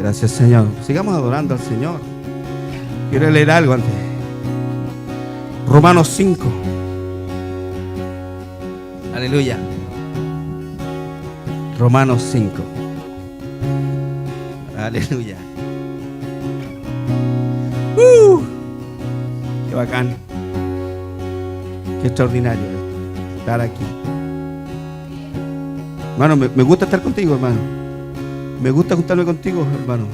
Gracias, Señor. Sigamos adorando al Señor. Quiero leer algo antes. Romanos 5. Aleluya. Romanos 5. Aleluya. Qué bacán. Qué extraordinario estar aquí. Hermano, me gusta estar contigo, hermano. Me gusta juntarme contigo, hermano.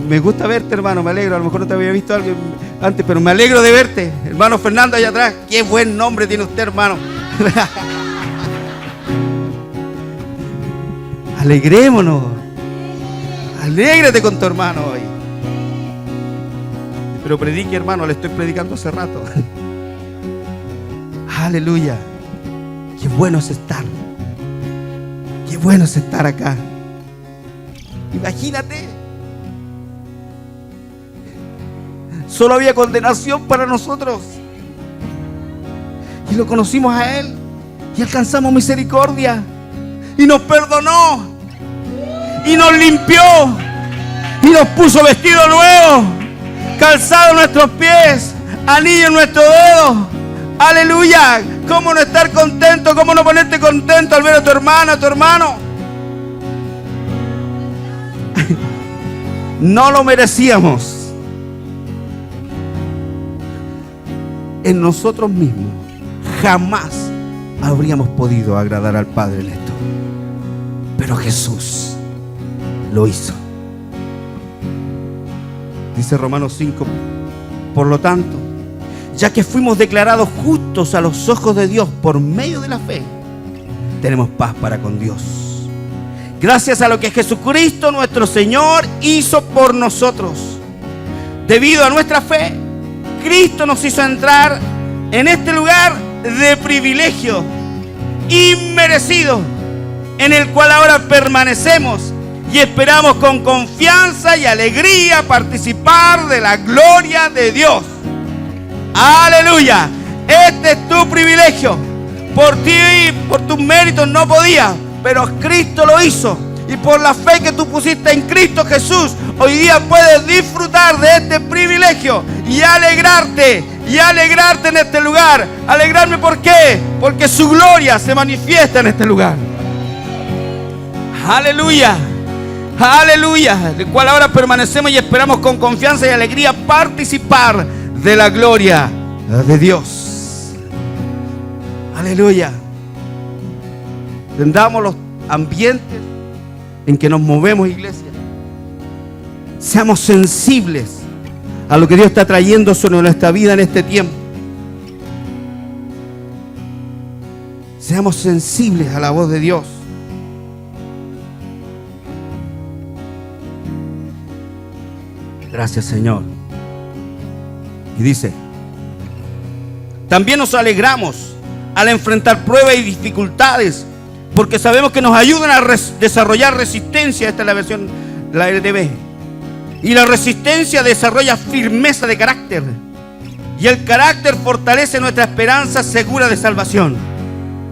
Me gusta verte, hermano. Me alegro. A lo mejor no te había visto alguien antes, pero me alegro de verte. Hermano Fernando, allá atrás. Qué buen nombre tiene usted, hermano. Alegrémonos. Alégrate con tu hermano hoy. Pero predique, hermano. Le estoy predicando hace rato. Aleluya. Qué bueno es estar. Qué bueno es estar acá. Imagínate. Solo había condenación para nosotros. Y lo conocimos a Él. Y alcanzamos misericordia. Y nos perdonó. Y nos limpió. Y nos puso vestido nuevo. Calzado en nuestros pies. Anillo en nuestro dedo. Aleluya. ¿Cómo no estar contento? ¿Cómo no ponerte contento al ver a tu hermana, a tu hermano? No lo merecíamos. En nosotros mismos jamás habríamos podido agradar al Padre en esto. Pero Jesús lo hizo. Dice Romanos 5. Por lo tanto, ya que fuimos declarados justos a los ojos de Dios por medio de la fe, tenemos paz para con Dios. Gracias a lo que Jesucristo nuestro Señor hizo por nosotros. Debido a nuestra fe, Cristo nos hizo entrar en este lugar de privilegio inmerecido, en el cual ahora permanecemos y esperamos con confianza y alegría participar de la gloria de Dios. Aleluya. Este es tu privilegio. Por ti y por tus méritos no podías, pero Cristo lo hizo. Y por la fe que tú pusiste en Cristo Jesús, hoy día puedes disfrutar de este privilegio y alegrarte en este lugar. Alegrarme, ¿por qué? Porque su gloria se manifiesta en este lugar. Aleluya. Aleluya. Del cual ahora permanecemos y esperamos con confianza y alegría participar de la gloria de Dios. Aleluya. Entendamos los ambientes en que nos movemos, iglesia. Seamos sensibles a lo que Dios está trayendo sobre nuestra vida en este tiempo. Seamos sensibles a la voz de Dios. Gracias, Señor. Y dice: también nos alegramos al enfrentar pruebas y dificultades, porque sabemos que nos ayudan a desarrollar resistencia. Esta es la versión de la RTB. Y la resistencia desarrolla firmeza de carácter. Y el carácter fortalece nuestra esperanza segura de salvación.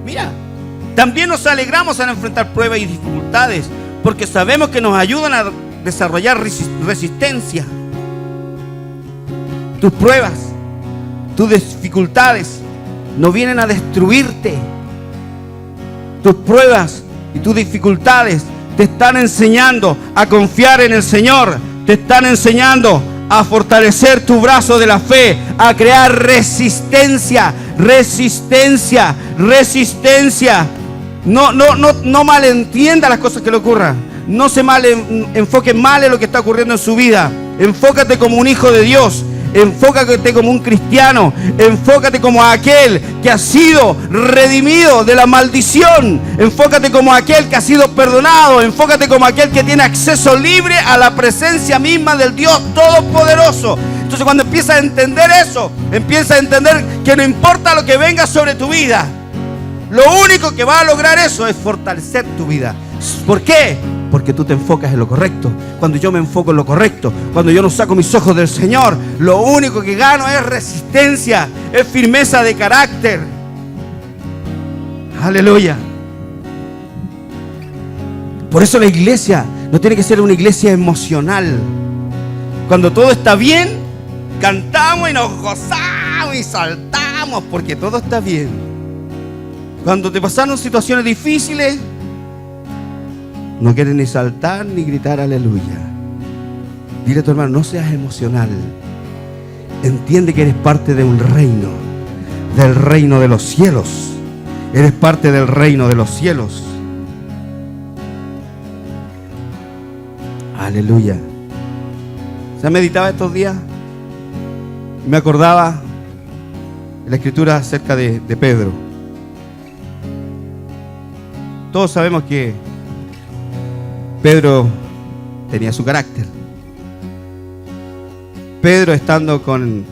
Mira, también nos alegramos al enfrentar pruebas y dificultades, porque sabemos que nos ayudan a desarrollar resistencia. Tus pruebas, tus dificultades no vienen a destruirte. Tus pruebas y tus dificultades te están enseñando a confiar en el Señor. Te están enseñando a fortalecer tu brazo de la fe, a crear resistencia. No malentienda las cosas que le ocurran. No se enfoque mal en lo que está ocurriendo en su vida. Enfócate como un hijo de Dios. Enfócate como un cristiano. Enfócate como aquel que ha sido redimido de la maldición. Enfócate como aquel que ha sido perdonado. Enfócate como aquel que tiene acceso libre a la presencia misma del Dios Todopoderoso. Entonces, cuando empiezas a entender eso, empiezas a entender que no importa lo que venga sobre tu vida, lo único que va a lograr eso es fortalecer tu vida. ¿Por qué? Porque tú te enfocas en lo correcto. Cuando yo me enfoco en lo correcto, cuando yo no saco mis ojos del Señor, lo único que gano es resistencia, es firmeza de carácter. Aleluya. Por eso la iglesia No tiene que ser una iglesia emocional. Cuando todo está bien, cantamos y nos gozamos y saltamos porque todo está bien. Cuando te pasaron situaciones difíciles, no quieres ni saltar ni gritar aleluya. Dile a tu hermano, no seas emocional. Entiende que eres parte de un reino, del reino de los cielos. Eres parte del reino de los cielos. Aleluya. ¿Se meditaba estos días? Me acordaba de la escritura acerca de Pedro. Todos sabemos que Pedro tenía su carácter. Pedro, estando con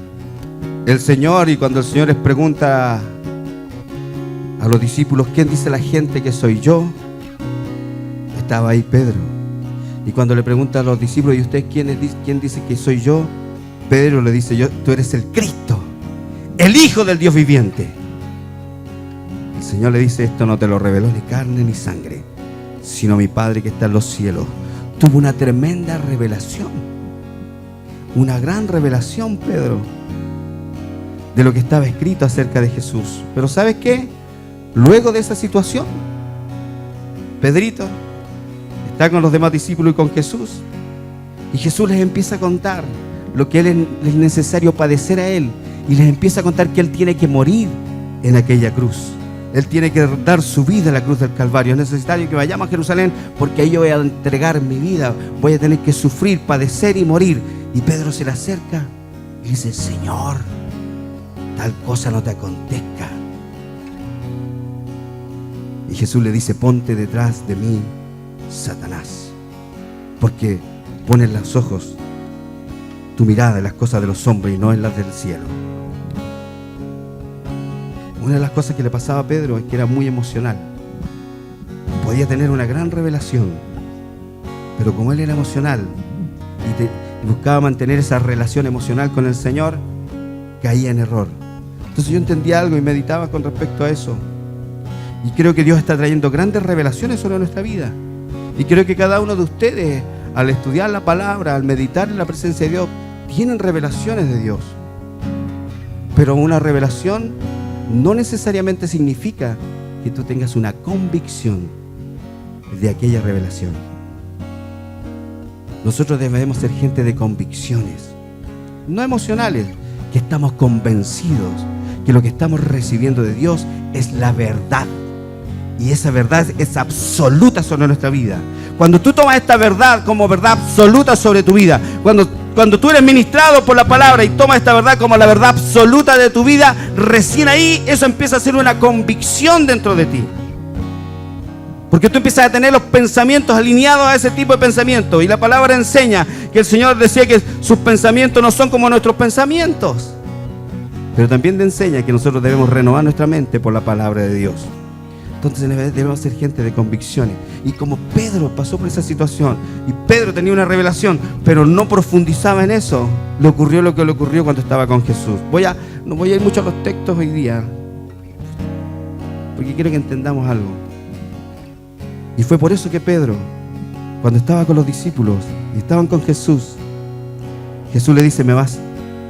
el Señor, y cuando el Señor les pregunta a los discípulos, ¿quién dice la gente que soy yo?, estaba ahí Pedro. Y cuando le pregunta a los discípulos, ¿y usted quién dice que soy yo?, Pedro le dice, tú eres el Cristo, el Hijo del Dios viviente. El Señor le dice, esto no te lo reveló ni carne ni sangre, sino mi Padre que está en los cielos. Tuvo una tremenda revelación, una gran revelación, Pedro, de lo que estaba escrito acerca de Jesús. Pero ¿sabes qué? Luego de esa situación, Pedrito está con los demás discípulos y con Jesús, y Jesús les empieza a contar lo que es necesario padecer a Él, y les empieza a contar que Él tiene que morir en aquella cruz. Él tiene que dar su vida a la cruz del Calvario. Es necesario que vayamos a Jerusalén porque ahí yo voy a entregar mi vida. Voy a tener que sufrir, padecer y morir. Y Pedro se le acerca y dice, Señor, tal cosa no te acontezca. Y Jesús le dice, ponte detrás de mí, Satanás, porque pones los ojos, tu mirada en las cosas de los hombres y no en las del cielo. Una de las cosas que le pasaba a Pedro es que era muy emocional. Podía tener una gran revelación, pero como él era emocional y buscaba mantener esa relación emocional con el Señor, caía en error. Entonces yo entendía algo y meditaba con respecto a eso. Y creo que Dios está trayendo grandes revelaciones sobre nuestra vida. Y creo que cada uno de ustedes, al estudiar la palabra, al meditar en la presencia de Dios, tienen revelaciones de Dios. Pero una revelación no necesariamente significa que tú tengas una convicción de aquella revelación. Nosotros debemos ser gente de convicciones, no emocionales, que estamos convencidos que lo que estamos recibiendo de Dios es la verdad. Y esa verdad es absoluta sobre nuestra vida. Cuando tú tomas esta verdad como verdad absoluta sobre tu vida, cuando tú eres ministrado por la palabra y tomas esta verdad como la verdad absoluta de tu vida, recién ahí eso empieza a ser una convicción dentro de ti. Porque tú empiezas a tener los pensamientos alineados a ese tipo de pensamientos. Y la palabra enseña que el Señor decía que sus pensamientos no son como nuestros pensamientos. Pero también te enseña que nosotros debemos renovar nuestra mente por la palabra de Dios. Entonces debemos ser gente de convicciones. Y como Pedro pasó por esa situación, y Pedro tenía una revelación, pero no profundizaba en eso, le ocurrió lo que le ocurrió cuando estaba con Jesús. No voy a ir mucho a los textos hoy día, porque quiero que entendamos algo. Y fue por eso que Pedro, cuando estaba con los discípulos y estaban con Jesús, Jesús le dice, me vas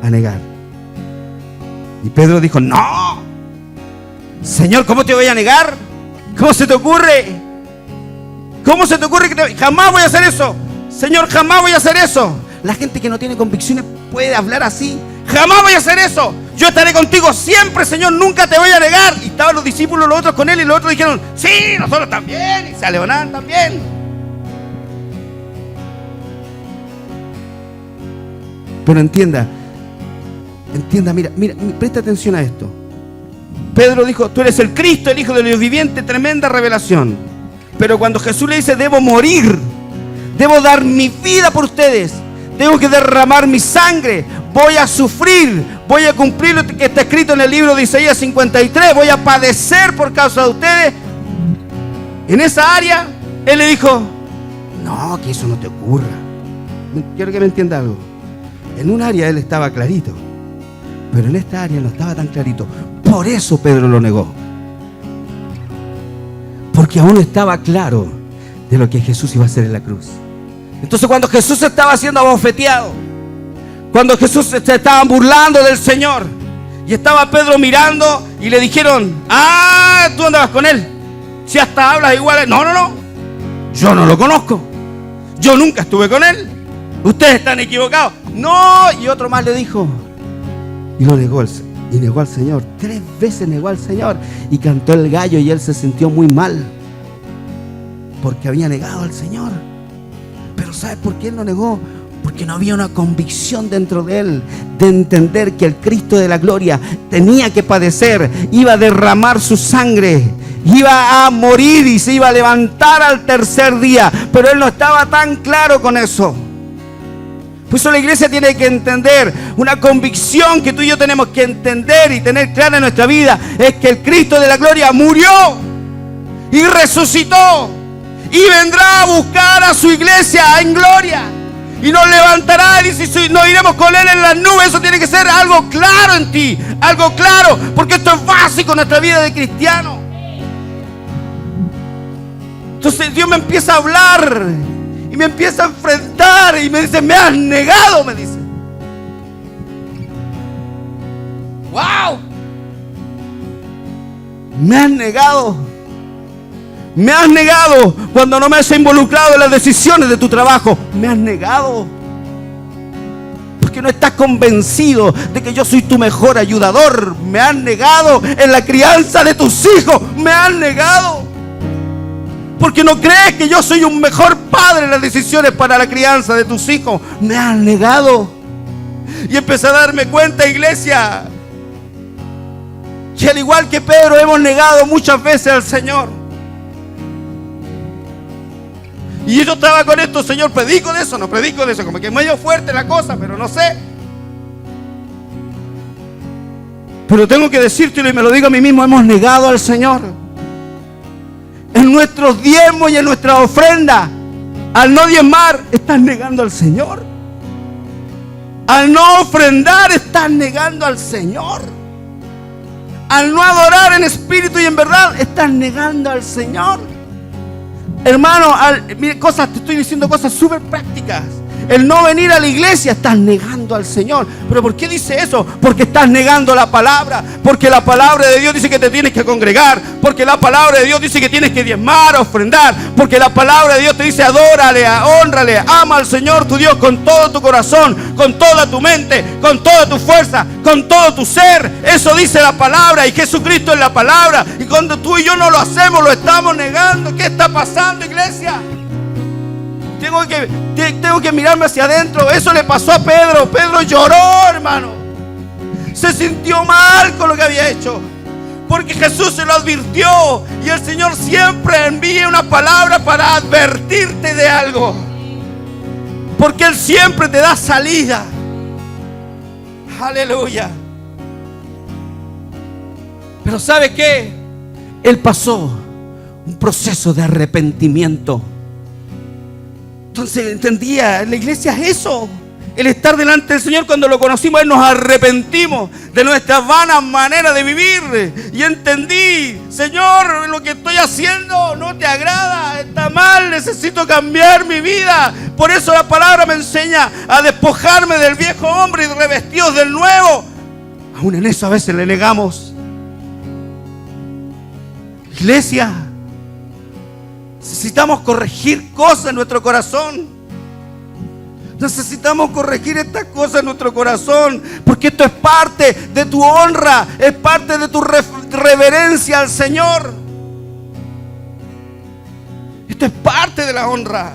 a negar. Y Pedro dijo, no, Señor, ¿cómo te voy a negar? ¿Cómo se te ocurre? ¿Cómo se te ocurre que jamás voy a hacer eso? Señor, jamás voy a hacer eso. La gente que no tiene convicciones puede hablar así. Jamás voy a hacer eso. Yo estaré contigo siempre, Señor, nunca te voy a negar. Y estaban los discípulos, los otros con él, y los otros dijeron, sí, nosotros también. Y se alevonaban también. Pero entienda, mira, presta atención a esto. Pedro dijo, tú eres el Cristo, el Hijo del Dios viviente, tremenda revelación. Pero cuando Jesús le dice, debo morir, debo dar mi vida por ustedes, tengo que derramar mi sangre, voy a sufrir, voy a cumplir lo que está escrito en el libro de Isaías 53, voy a padecer por causa de ustedes. En esa área, él le dijo, no, que eso no te ocurra. Quiero que me entienda algo. En un área él estaba clarito, pero en esta área no estaba tan clarito. Por eso Pedro lo negó. Porque aún no estaba claro de lo que Jesús iba a hacer en la cruz. Entonces cuando Jesús estaba siendo abofeteado, cuando Jesús se estaba burlando del Señor, y estaba Pedro mirando y le dijeron: ah, tú andabas con él, si hasta hablas igual. No, yo no lo conozco, yo nunca estuve con él, ustedes están equivocados. No, y otro más le dijo, y lo negó y negó al Señor. 3 veces negó al Señor, y cantó el gallo, y él se sintió muy mal porque había negado al Señor. Pero ¿sabes por qué él lo negó? Porque no había una convicción dentro de él de entender que el Cristo de la gloria tenía que padecer, iba a derramar su sangre, iba a morir y se iba a levantar al tercer día. Pero él no estaba tan claro con eso. Por eso la iglesia tiene que entender, una convicción que tú y yo tenemos que entender y tener clara en nuestra vida, es que el Cristo de la gloria murió y resucitó, y vendrá a buscar a su iglesia en gloria, y nos levantará, y nos iremos con él en las nubes. Eso tiene que ser algo claro en ti, algo claro, porque esto es básico en nuestra vida de cristiano. Entonces Dios me empieza a hablar y me empieza a enfrentar y me dice: me has negado, me dice. ¡Wow! Me has negado. Me has negado cuando no me has involucrado en las decisiones de tu trabajo. Me has negado porque no estás convencido de que yo soy tu mejor ayudador. Me has negado en la crianza de tus hijos. Me has negado porque no crees que yo soy un mejor padre en las decisiones para la crianza de tus hijos. Me has negado. Y empecé a darme cuenta, iglesia, que al igual que Pedro hemos negado muchas veces al Señor. Y yo estaba con esto: Señor, ¿predico de eso? No predico de eso. Como que es medio fuerte la cosa, pero no sé. Pero tengo que decírtelo, y me lo digo a mí mismo: hemos negado al Señor. En nuestros diezmos y en nuestra ofrenda, al no diezmar, estás negando al Señor. Al no ofrendar, estás negando al Señor. Al no adorar en espíritu y en verdad, estás negando al Señor. Hermano, mire, te estoy diciendo cosas súper prácticas. El no venir a la iglesia, estás negando al Señor. ¿Pero por qué dice eso? Porque estás negando la palabra. Porque la palabra de Dios dice que te tienes que congregar. Porque la palabra de Dios dice que tienes que diezmar, ofrendar. Porque la palabra de Dios te dice: adórale, hónrale, ama al Señor tu Dios con todo tu corazón, con toda tu mente, con toda tu fuerza, con todo tu ser. Eso dice la palabra, y Jesucristo es la palabra. Y cuando tú y yo no lo hacemos, lo estamos negando. ¿Qué está pasando, iglesia? Tengo que mirarme hacia adentro. Eso le pasó a Pedro. Pedro lloró, hermano. Se sintió mal con lo que había hecho, porque Jesús se lo advirtió. Y el Señor siempre envía una palabra para advertirte de algo, porque Él siempre te da salida. Aleluya. Pero ¿sabe qué? Él pasó un proceso de arrepentimiento. Entonces entendía, la iglesia es eso, el estar delante del Señor. Cuando lo conocimos, nos arrepentimos de nuestra vana manera de vivir. Y entendí: Señor, lo que estoy haciendo no te agrada, está mal, necesito cambiar mi vida. Por eso la palabra me enseña a despojarme del viejo hombre y revestidos del nuevo. Aún en eso a veces le negamos. Iglesia, necesitamos corregir cosas en nuestro corazón. Necesitamos corregir estas cosas en nuestro corazón, porque esto es parte de tu honra, es parte de tu reverencia al Señor. Esto es parte de la honra.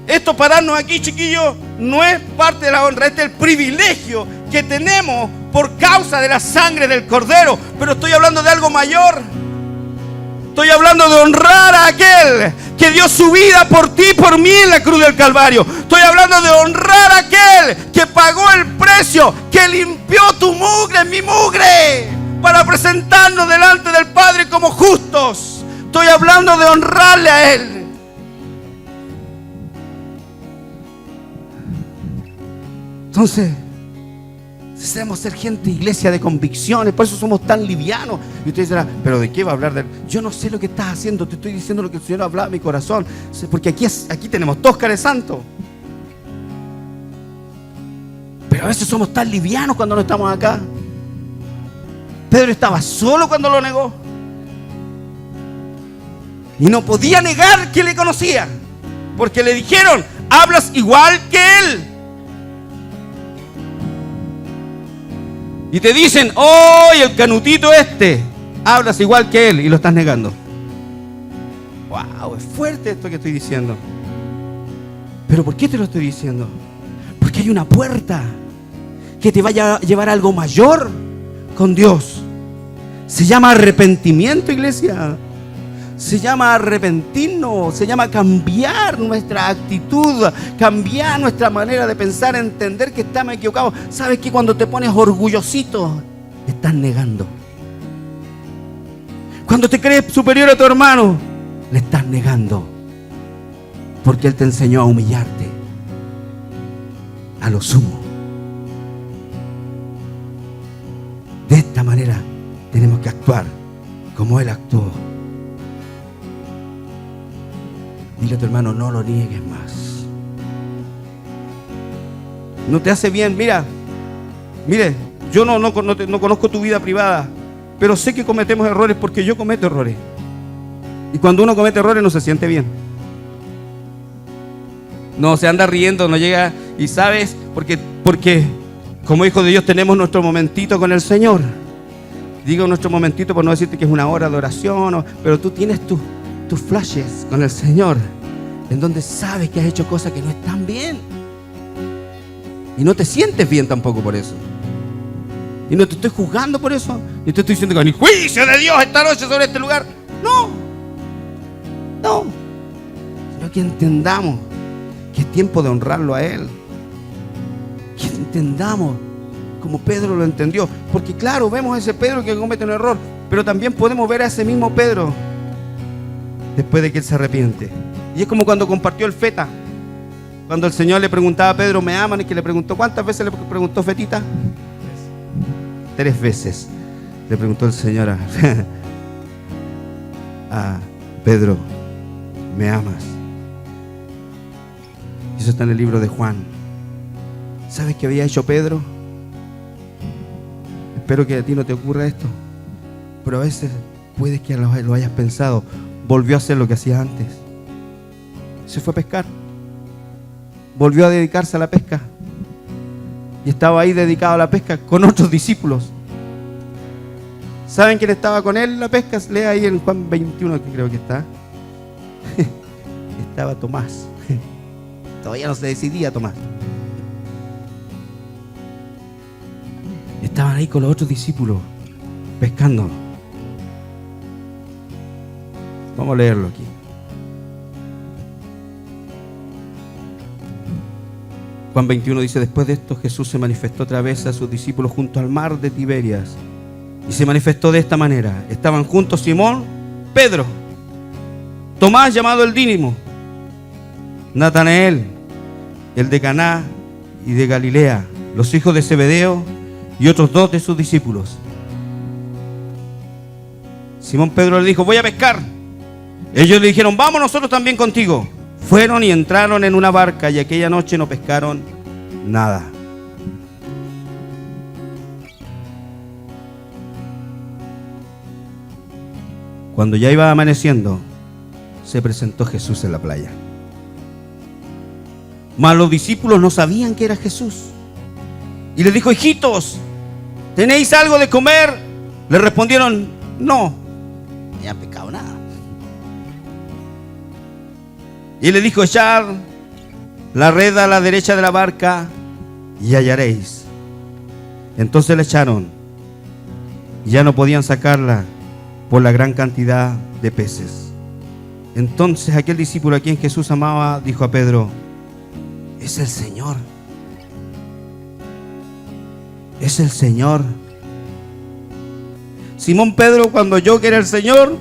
Esto, pararnos aquí, chiquillos, no es parte de la honra. Este es el privilegio que tenemos por causa de la sangre del Cordero. Pero estoy hablando de algo mayor. Estoy hablando de honrar a aquel que dio su vida por ti y por mí en la cruz del Calvario. Estoy hablando de honrar a aquel que pagó el precio, que limpió tu mugre, mi mugre, para presentarnos delante del Padre como justos. Estoy hablando de honrarle a Él. Entonces, Necesitamos ser gente, iglesia de convicciones. Por eso somos tan livianos. Y usted dirá, ¿pero de qué va a hablar? Yo no sé lo que estás haciendo. Te estoy diciendo lo que el Señor ha hablado a mi corazón. Porque aquí tenemos Tóscares Santo. Pero a veces somos tan livianos cuando no estamos acá. Pedro estaba solo cuando lo negó. Y no podía negar que le conocía. Porque le dijeron, hablas igual que él. Y te dicen, ¡oh, el canutito este! Hablas igual que él y lo estás negando. ¡Wow! Es fuerte esto que estoy diciendo. ¿Pero por qué te lo estoy diciendo? Porque hay una puerta que te vaya a llevar a algo mayor con Dios. Se llama arrepentimiento, iglesia. Se llama arrepentirnos, se llama cambiar nuestra actitud, cambiar nuestra manera de pensar, entender que estamos equivocados. ¿Sabes que cuando te pones orgullosito, estás negando? Cuando te crees superior a tu hermano, le estás negando. Porque Él te enseñó a humillarte a lo sumo. De esta manera tenemos que actuar como Él actuó. Dile a tu hermano, no lo niegues más. No te hace bien. Mire, yo no conozco tu vida privada, pero sé que cometemos errores porque yo cometo errores. Y cuando uno comete errores no se siente bien. No se anda riendo, no llega. Y sabes, porque como hijos de Dios tenemos nuestro momentito con el Señor. Digo nuestro momentito por no decirte que es una hora de oración, pero tú tienes tus flashes con el Señor, en donde sabes que has hecho cosas que no están bien. Y no te sientes bien tampoco por eso. Y no te estoy juzgando por eso, ni te estoy diciendo que hay juicio de Dios esta noche sobre este lugar. No. Sino que entendamos que es tiempo de honrarlo a Él. Que entendamos como Pedro lo entendió. Porque claro, vemos a ese Pedro que comete un error, pero también podemos ver a ese mismo Pedro después de que él se arrepiente. Y es como cuando compartió el feta. Cuando el Señor le preguntaba a Pedro, ¿me aman? Y que le preguntó, ¿cuántas veces le preguntó fetita? 3 veces le preguntó el Señor a Pedro, ¿me amas? Y eso está en el libro de Juan. ¿Sabes qué había hecho Pedro? Espero que a ti no te ocurra esto, pero a veces puede que lo hayas pensado. Volvió a hacer lo que hacía antes. Se fue a pescar. Volvió a dedicarse a la pesca. Y estaba ahí dedicado a la pesca con otros discípulos. ¿Saben quién estaba con él en la pesca? Lea ahí en Juan 21, que creo que está. Estaba Tomás. Todavía no se decidía Tomás. Estaban ahí con los otros discípulos pescando. Vamos a leerlo aquí. Juan 21 dice, después de esto Jesús se manifestó otra vez a sus discípulos junto al mar de Tiberias. Y se manifestó de esta manera. Estaban juntos Simón, Pedro, Tomás llamado el Dídimo, Natanael, el de Caná y de Galilea, los hijos de Zebedeo y otros 2 de sus discípulos. Simón Pedro le dijo, voy a pescar. Ellos le dijeron, vamos nosotros también contigo. Fueron y entraron en una barca y aquella noche no pescaron nada. Cuando ya iba amaneciendo, se presentó Jesús en la playa. Mas los discípulos no sabían que era Jesús. Y les dijo, hijitos, ¿tenéis algo de comer? Le respondieron, no, no han pescado nada. Y le dijo, echad la red a la derecha de la barca y hallaréis. Entonces la echaron y ya no podían sacarla por la gran cantidad de peces. Entonces aquel discípulo a quien Jesús amaba dijo a Pedro, es el Señor. Es el Señor. Simón Pedro, cuando oyó que era el Señor,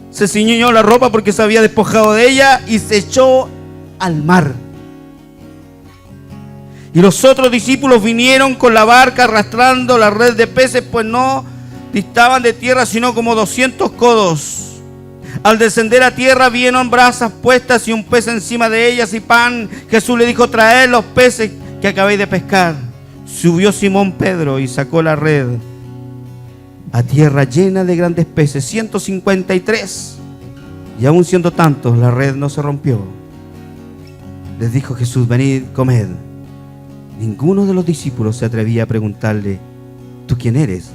se ciñó la ropa porque se había despojado de ella y se echó al mar. Y los otros discípulos vinieron con la barca arrastrando la red de peces, pues no distaban de tierra sino como 200 codos. Al descender a tierra vieron brasas puestas y un pez encima de ellas y pan. Jesús le dijo: traed los peces que acabéis de pescar. Subió Simón Pedro y sacó la red a tierra llena de grandes peces, 153. Y aun siendo tantos, la red no se rompió. Les dijo Jesús: venid, comed. Ninguno de los discípulos se atrevía a preguntarle: ¿tú quién eres?,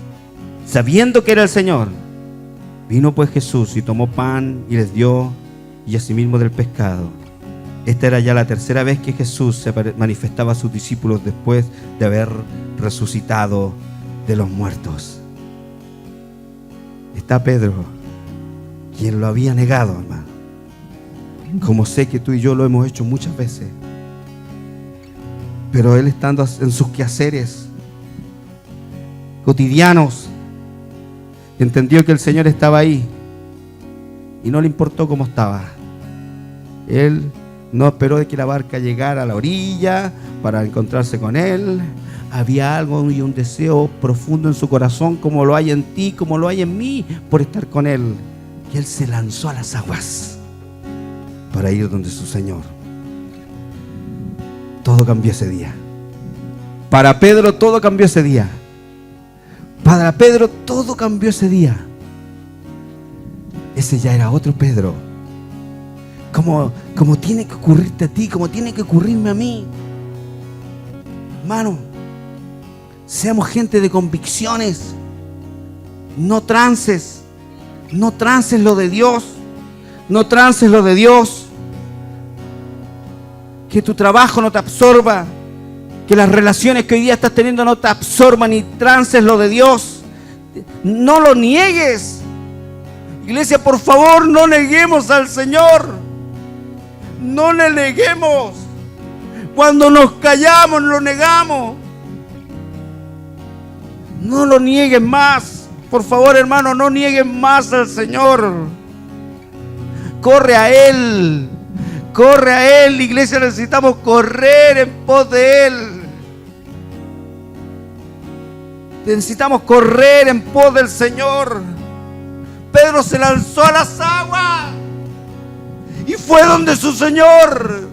sabiendo que era el Señor. Vino pues Jesús y tomó pan y les dio, y asimismo del pescado. Esta era ya la tercera vez que Jesús se manifestaba a sus discípulos después de haber resucitado de los muertos. Está Pedro, quien lo había negado, hermano, como sé que tú y yo lo hemos hecho muchas veces. Pero él, estando en sus quehaceres cotidianos, entendió que el Señor estaba ahí y no le importó cómo estaba. Él no esperó de que la barca llegara a la orilla para encontrarse con él. Había algo y un deseo profundo en su corazón, como lo hay en ti, como lo hay en mí, por estar con él. Y él se lanzó a las aguas para ir donde su Señor. Todo cambió ese día. Para Pedro todo cambió ese día. Para Pedro todo cambió ese día. Ese ya era otro Pedro. Como tiene que ocurrirte a ti, como tiene que ocurrirme a mí. Hermano, seamos gente de convicciones. No trances. No trances lo de Dios. No trances lo de Dios. Que tu trabajo no te absorba. Que las relaciones que hoy día estás teniendo no te absorban y trances lo de Dios. No lo niegues. Iglesia, por favor, no neguemos al Señor. No le neguemos. Cuando nos callamos, lo negamos. No lo nieguen más. Por favor, hermano, no nieguen más al Señor. Corre a Él. Corre a Él. Iglesia, necesitamos correr en pos de Él. Necesitamos correr en pos del Señor. Pedro se lanzó a las aguas y fue donde su Señor.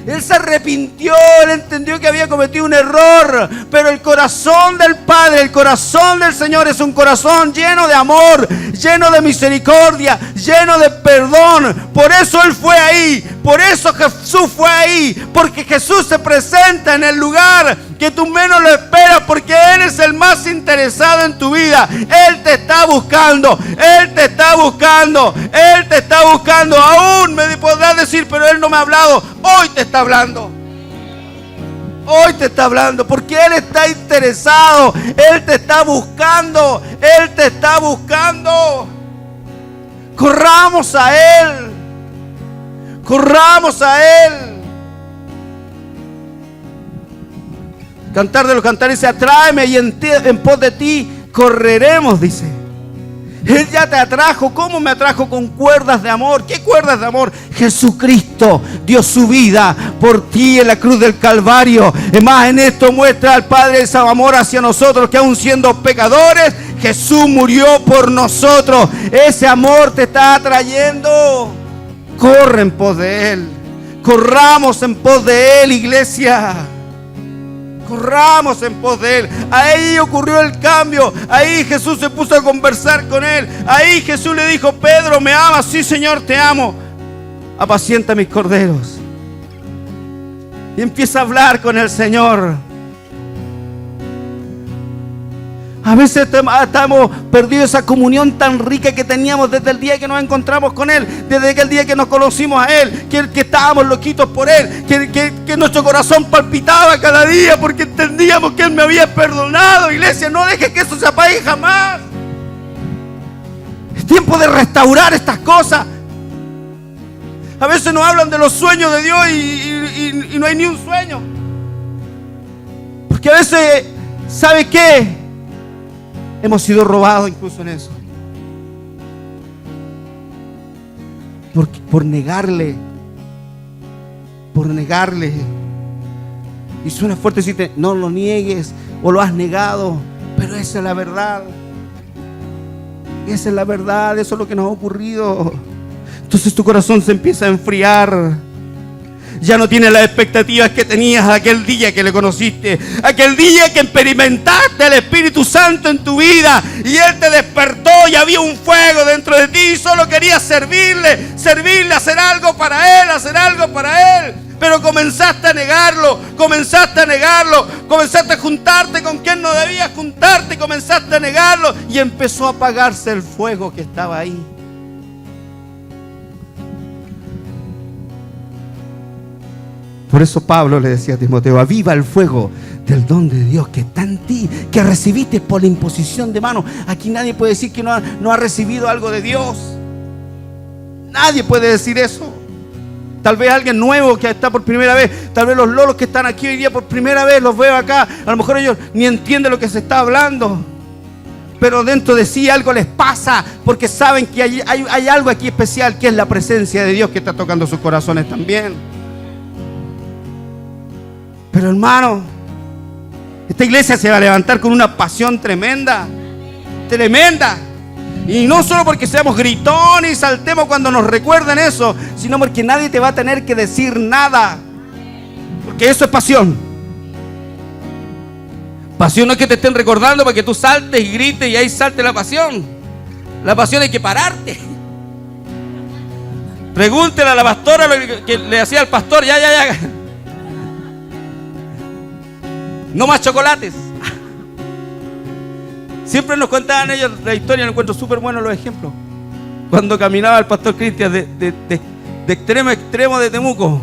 Él se arrepintió, él entendió que había cometido un error, pero el corazón del Padre, el corazón del Señor es un corazón lleno de amor, lleno de misericordia, lleno de perdón. Por eso Él fue ahí, por eso Jesús fue ahí, porque Jesús se presenta en el lugar que tú menos lo esperas, porque Él es el más interesado en tu vida. Él te está buscando, Él te está buscando, Él te está buscando. Aún me podrás decir, pero Él no me ha hablado. Hoy te está hablando. Hoy te está hablando, porque Él está interesado, Él te está buscando, Él te está buscando. Corramos a Él, corramos a Él. Cantar de los Cantares dice: atráeme y en pos de ti correremos, dice. Él ya te atrajo. ¿Cómo me atrajo? Con cuerdas de amor. ¿Qué cuerdas de amor? Jesucristo dio su vida por ti en la cruz del Calvario. Es más, en esto muestra al Padre ese amor hacia nosotros, que aún siendo pecadores, Jesús murió por nosotros. Ese amor te está atrayendo. Corre en pos de Él. Corramos en pos de Él, iglesia. Corramos en pos de Él. Ahí ocurrió el cambio. Ahí Jesús se puso a conversar con él. Ahí Jesús le dijo: Pedro, ¿me amas? Sí, Señor, te amo. Apacienta mis corderos. Y empieza a hablar con el Señor. A veces estamos perdidos esa comunión tan rica que teníamos desde el día que nos encontramos con Él, desde el día que nos conocimos a Él, que estábamos loquitos por Él, que nuestro corazón palpitaba cada día porque entendíamos que Él me había perdonado. Iglesia, no dejes que eso se apague jamás. Es tiempo de restaurar estas cosas. A veces nos hablan de los sueños de Dios y no hay ni un sueño. Porque a veces, ¿sabe qué? Hemos sido robados incluso en eso. Por negarle. Y suena fuerte decirte, no lo niegues o lo has negado, pero esa es la verdad. Esa es la verdad, eso es lo que nos ha ocurrido. Entonces tu corazón se empieza a enfriar. Ya no tienes las expectativas que tenías aquel día que le conociste, aquel día que experimentaste al Espíritu Santo en tu vida y Él te despertó y había un fuego dentro de ti y solo querías servirle, hacer algo para Él. Pero comenzaste a negarlo, comenzaste a juntarte con quien no debías juntarte, comenzaste a negarlo y empezó a apagarse el fuego que estaba ahí. Por eso Pablo le decía a Timoteo, aviva el fuego del don de Dios que está en ti, que recibiste por la imposición de manos. Aquí nadie puede decir que no ha recibido algo de Dios. Nadie puede decir eso. Tal vez alguien nuevo que está por primera vez, tal vez los lolos que están aquí hoy día por primera vez, los veo acá. A lo mejor ellos ni entienden lo que se está hablando, pero dentro de sí algo les pasa, porque saben que hay algo aquí especial, que es la presencia de Dios que está tocando sus corazones también. Pero hermano, esta iglesia se va a levantar con una pasión tremenda. Y no solo porque seamos gritones y saltemos cuando nos recuerden eso, sino porque nadie te va a tener que decir nada. Porque eso es pasión. Pasión no es que te estén recordando para que tú saltes y grites y ahí salte la pasión. La pasión hay que pararte. Pregúntele a la pastora lo que le hacía al pastor, ya. No más chocolates. Siempre nos contaban ellos la historia, lo encuentro súper bueno los ejemplos. Cuando caminaba el pastor Cristian de extremo a extremo de Temuco.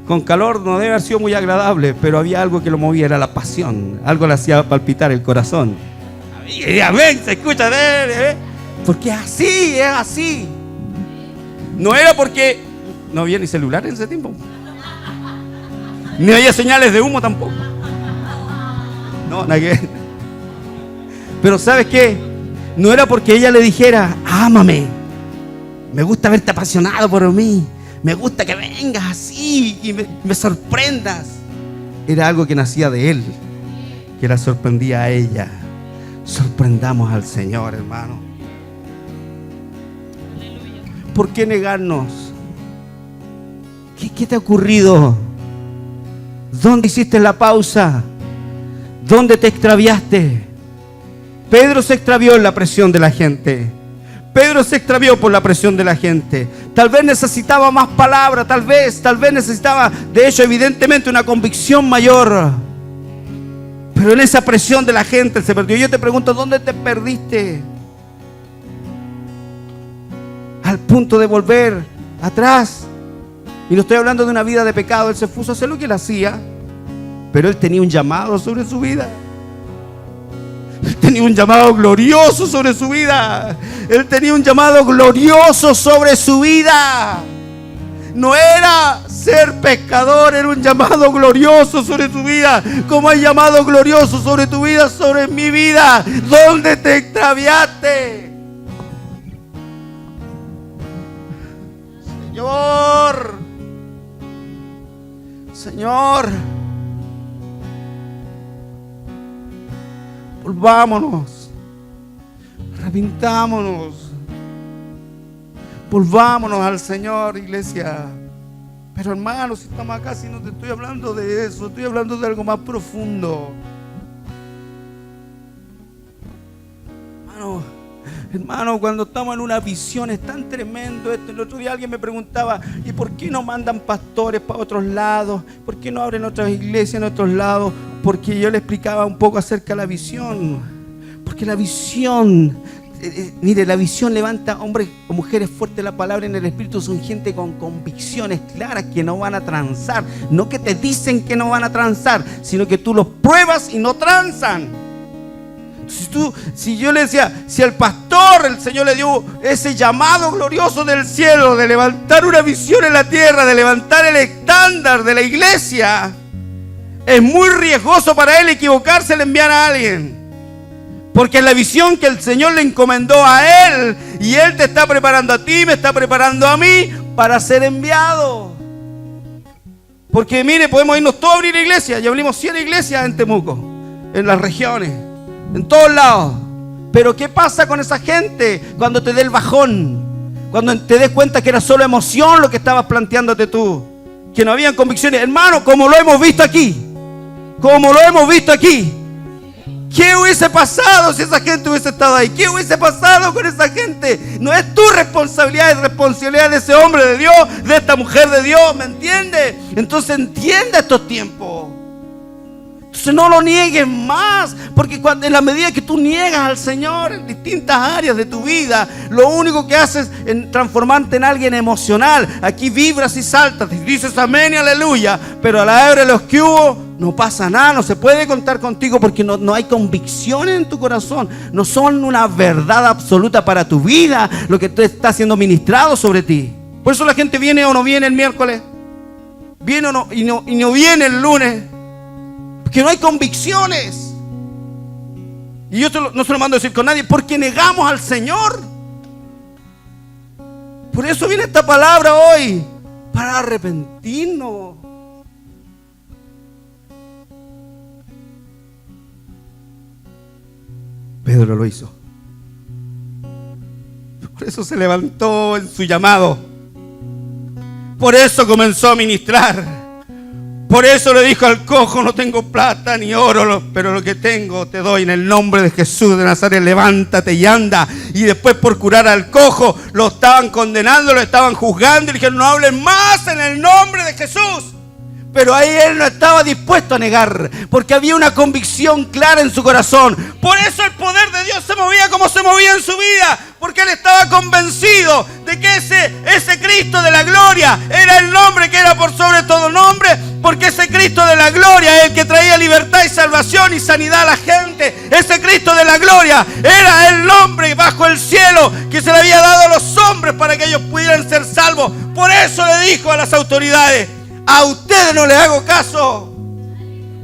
Con calor no debe haber sido muy agradable, pero había algo que lo movía, era la pasión. Algo le hacía palpitar el corazón. Amén, se escucha. Porque es así. No era porque no había ni celular en ese tiempo. Ni había señales de humo tampoco. No, nada que ver. Pero ¿sabes qué? No era porque ella le dijera, ámame, me gusta verte apasionado por mí, me gusta que vengas así y me sorprendas. Era algo que nacía de él, que la sorprendía a ella. Sorprendamos al Señor, hermano. ¿Por qué negarnos? ¿Qué te ha ocurrido? ¿Dónde hiciste la pausa? ¿Dónde te extraviaste? Pedro se extravió en la presión de la gente. Pedro se extravió por la presión de la gente. Tal vez necesitaba más palabra, tal vez necesitaba, de hecho, evidentemente, una convicción mayor. Pero en esa presión de la gente se perdió. Yo te pregunto, ¿dónde te perdiste? Al punto de volver atrás. Y no estoy hablando de una vida de pecado. Él se puso a hacer lo que él hacía, pero él tenía un llamado sobre su vida. Él tenía un llamado glorioso sobre su vida. Él tenía un llamado glorioso sobre su vida. No era ser pescador, era un llamado glorioso sobre tu vida. Como hay llamado glorioso sobre tu vida, sobre mi vida. ¿Dónde te extraviaste? Señor, volvámonos, arrepintámonos, volvámonos al Señor, iglesia. Pero hermano, si estamos acá, si no te estoy hablando de eso, estoy hablando de algo más profundo. Hermano, cuando estamos en una visión es tan tremendo esto. El otro día alguien me preguntaba, ¿y por qué no mandan pastores para otros lados? ¿Por qué no abren otras iglesias en otros lados? Porque yo le explicaba un poco acerca de la visión. Porque la visión, mire, la visión levanta hombres o mujeres fuertes. La palabra en el Espíritu son gente con convicciones claras que no van a transar. No que te dicen que no van a transar, sino que tú los pruebas y no transan. Si yo le decía, si al pastor el Señor le dio ese llamado glorioso del cielo de levantar una visión en la tierra, de levantar el estándar de la iglesia, es muy riesgoso para él equivocarse al enviar a alguien, porque es la visión que el Señor le encomendó a él, y él te está preparando a ti, me está preparando a mí para ser enviado. Porque mire, podemos irnos todos a abrir iglesias. Ya abrimos 100 iglesias en Temuco, en las regiones, en todos lados. Pero ¿qué pasa con esa gente cuando te dé el bajón? Cuando te des cuenta que era solo emoción lo que estabas planteándote tú, que no habían convicciones. Hermano, como lo hemos visto aquí, como lo hemos visto aquí, ¿qué hubiese pasado si esa gente hubiese estado ahí? ¿Qué hubiese pasado con esa gente? No es tu responsabilidad, es responsabilidad de ese hombre de Dios, de esta mujer de Dios, ¿me entiendes? Entonces entiende estos tiempos. Entonces no lo niegues más, porque cuando, en la medida que tú niegas al Señor en distintas áreas de tu vida, lo único que haces es transformarte en alguien emocional. Aquí vibras y saltas, dices amén y aleluya, pero a la hora de los que hubo, no pasa nada, no se puede contar contigo porque no hay convicciones en tu corazón. No son una verdad absoluta para tu vida lo que te está siendo ministrado sobre ti. Por eso la gente viene o no viene el miércoles, viene o no, y no viene el lunes, porque no hay convicciones. Y yo no se lo mando a decir con nadie, porque negamos al Señor. Por eso viene esta palabra hoy, para arrepentirnos. Pedro lo hizo. Por eso se levantó en su llamado. Por eso comenzó a ministrar. Por eso le dijo al cojo: no tengo plata ni oro, pero lo que tengo te doy en el nombre de Jesús de Nazaret. Levántate y anda. Y después, por curar al cojo, lo estaban condenando, lo estaban juzgando y le dijeron: no hablen más en el nombre de Jesús. Pero ahí él no estaba dispuesto a negar, porque había una convicción clara en su corazón. Por eso el poder de Dios se movía como se movía en su vida, porque él estaba convencido de que ese Cristo de la gloria era el nombre que era por sobre todo nombre, porque ese Cristo de la gloria es el que traía libertad y salvación y sanidad a la gente. Ese Cristo de la gloria era el nombre bajo el cielo que se le había dado a los hombres para que ellos pudieran ser salvos. Por eso le dijo a las autoridades: a ustedes no les hago caso.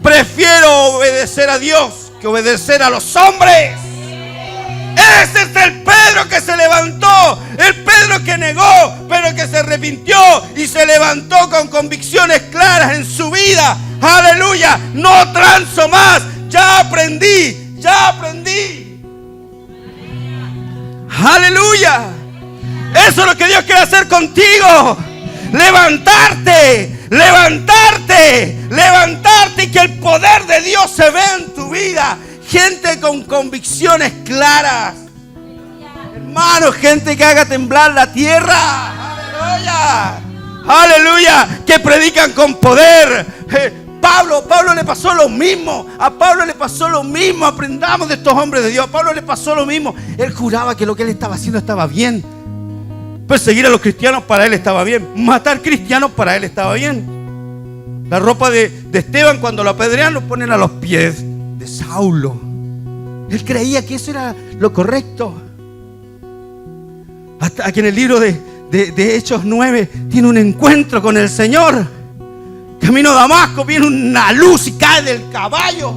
Prefiero obedecer a Dios que obedecer a los hombres. Ese es el Pedro que se levantó, el Pedro que negó, pero que se arrepintió y se levantó con convicciones claras en su vida. Aleluya, no transo más, ya aprendí, ya aprendí. Aleluya, eso es lo que Dios quiere hacer contigo. Levantarte, levantarte, levantarte y que el poder de Dios se vea en tu vida. Gente con convicciones claras. Hermano, gente que haga temblar la tierra. Aleluya, aleluya, que predican con poder. Pablo le pasó lo mismo. A Pablo le pasó lo mismo. Aprendamos de estos hombres de Dios. A Pablo le pasó lo mismo. Él juraba que lo que él estaba haciendo estaba bien. Perseguir a los cristianos para él estaba bien. Matar cristianos para él estaba bien. La ropa de Esteban, cuando lo apedrean, lo ponen a los pies de Saulo. Él creía que eso era lo correcto. Hasta aquí en el libro de Hechos 9 tiene un encuentro con el Señor. Camino a Damasco viene una luz y cae del caballo.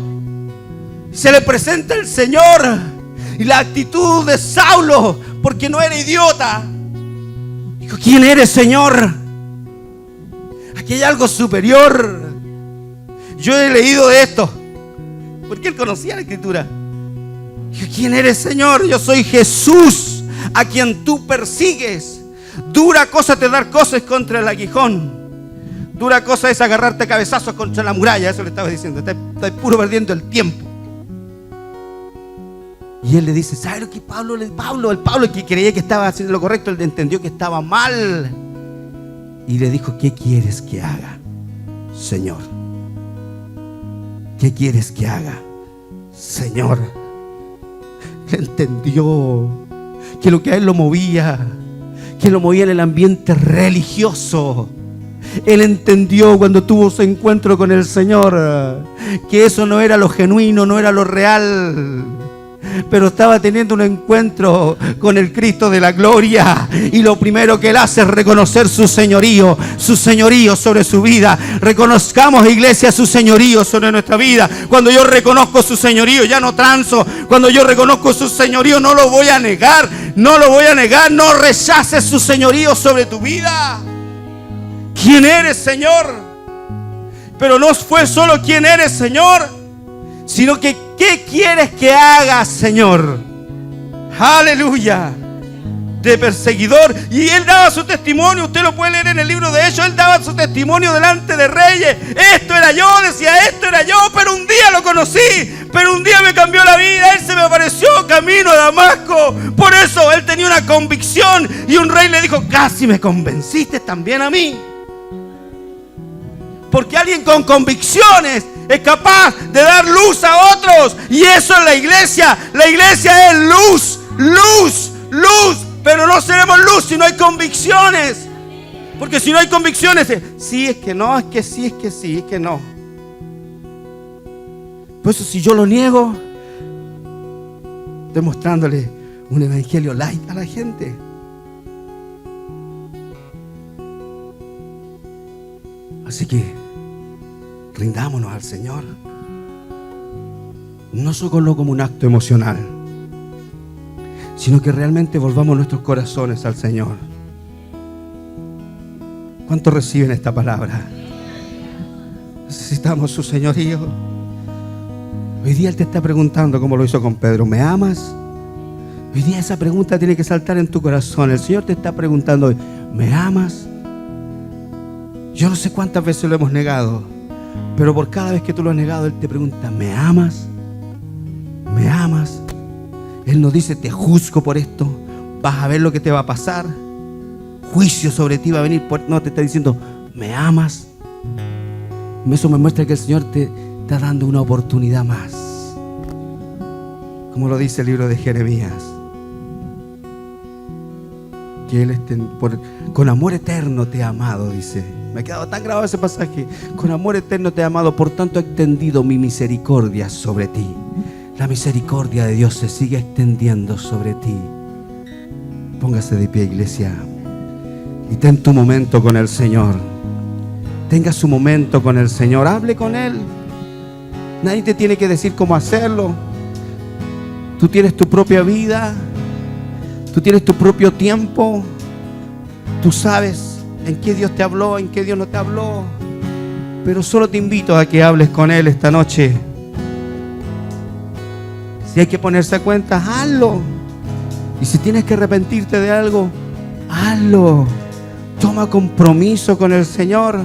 Se le presenta el Señor. Y la actitud de Saulo, porque no era idiota, dijo: ¿quién eres, Señor? Aquí hay algo superior. Yo he leído de esto, porque él conocía la Escritura. Dijo: ¿quién eres, Señor? Yo soy Jesús, a quien tú persigues. Dura cosa te dar cosas contra el aguijón. Dura cosa es agarrarte a cabezazos contra la muralla. Eso le estaba diciendo. Estás puro perdiendo el tiempo. Y él le dice: ¿sabes lo que el Pablo que creía que estaba haciendo lo correcto, él entendió que estaba mal? Y le dijo: ¿qué quieres que haga, Señor? ¿Qué quieres que haga, Señor? Él entendió que lo que a él lo movía en el ambiente religioso. Él entendió cuando tuvo su encuentro con el Señor que eso no era lo genuino, no era lo real. Pero estaba teniendo un encuentro con el Cristo de la gloria. Y lo primero que él hace es reconocer su señorío sobre su vida. Reconozcamos, iglesia, su señorío sobre nuestra vida. Cuando yo reconozco su señorío, ya no transo. Cuando yo reconozco su señorío, no lo voy a negar. No lo voy a negar. No rechaces su señorío sobre tu vida. ¿Quién eres, Señor? Pero no fue solo quién eres, Señor, sino que qué quieres que haga, Señor. Aleluya. De perseguidor. Y él daba su testimonio. Usted lo puede leer en el libro de Hechos. Él daba su testimonio delante de reyes. Esto era yo, decía, esto era yo. Pero un día lo conocí. Pero un día me cambió la vida. Él se me apareció camino a Damasco. Por eso él tenía una convicción. Y un rey le dijo, casi me convenciste también a mí. Porque alguien con convicciones es capaz de dar luz a otros. Y eso es la iglesia. La iglesia es luz, luz, luz. Pero no seremos luz si no hay convicciones. Porque si no hay convicciones, sí, es que no, es que sí, es que sí, es que no. Por eso si yo lo niego, estoy mostrándole un evangelio light a la gente. Así que rindámonos al Señor. No solo como un acto emocional, sino que realmente volvamos nuestros corazones al Señor. ¿Cuántos reciben esta palabra? Necesitamos su señorío. Hoy día Él te está preguntando, como lo hizo con Pedro, ¿me amas? Hoy día esa pregunta tiene que saltar en tu corazón. El Señor te está preguntando hoy, ¿me amas? Yo no sé cuántas veces lo hemos negado, pero por cada vez que tú lo has negado, Él te pregunta, ¿me amas? ¿Me amas? Él no dice, te juzgo por esto, vas a ver lo que te va a pasar, juicio sobre ti va a venir. No, te está diciendo, ¿me amas? Eso me muestra que el Señor te está dando una oportunidad más. Como lo dice el libro de Jeremías, que Él con amor eterno te ha amado, dice. Me ha quedado tan grabado ese pasaje. Con amor eterno te ha amado, por tanto he extendido mi misericordia sobre ti. La misericordia de Dios se sigue extendiendo sobre ti. Póngase de pie, iglesia, y ten tu momento con el Señor. Tenga su momento con el Señor. Hable con Él. Nadie te tiene que decir cómo hacerlo. Tú tienes tu propia vida. Tú tienes tu propio tiempo. Tú sabes en qué Dios te habló, en qué Dios no te habló. Pero solo te invito a que hables con Él esta noche. Si hay que ponerse a cuenta, hazlo. Y si tienes que arrepentirte de algo, hazlo. Toma compromiso con el Señor.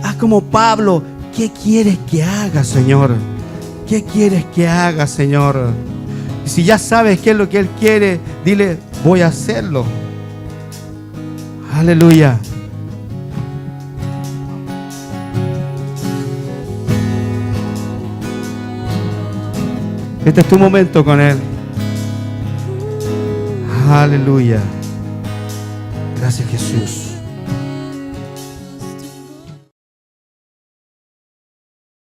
Haz como Pablo. ¿Qué quieres que haga, Señor? ¿Qué quieres que haga, Señor? Y si ya sabes qué es lo que Él quiere, dile, voy a hacerlo. Aleluya. Este es tu momento con Él. Aleluya. Gracias, Jesús.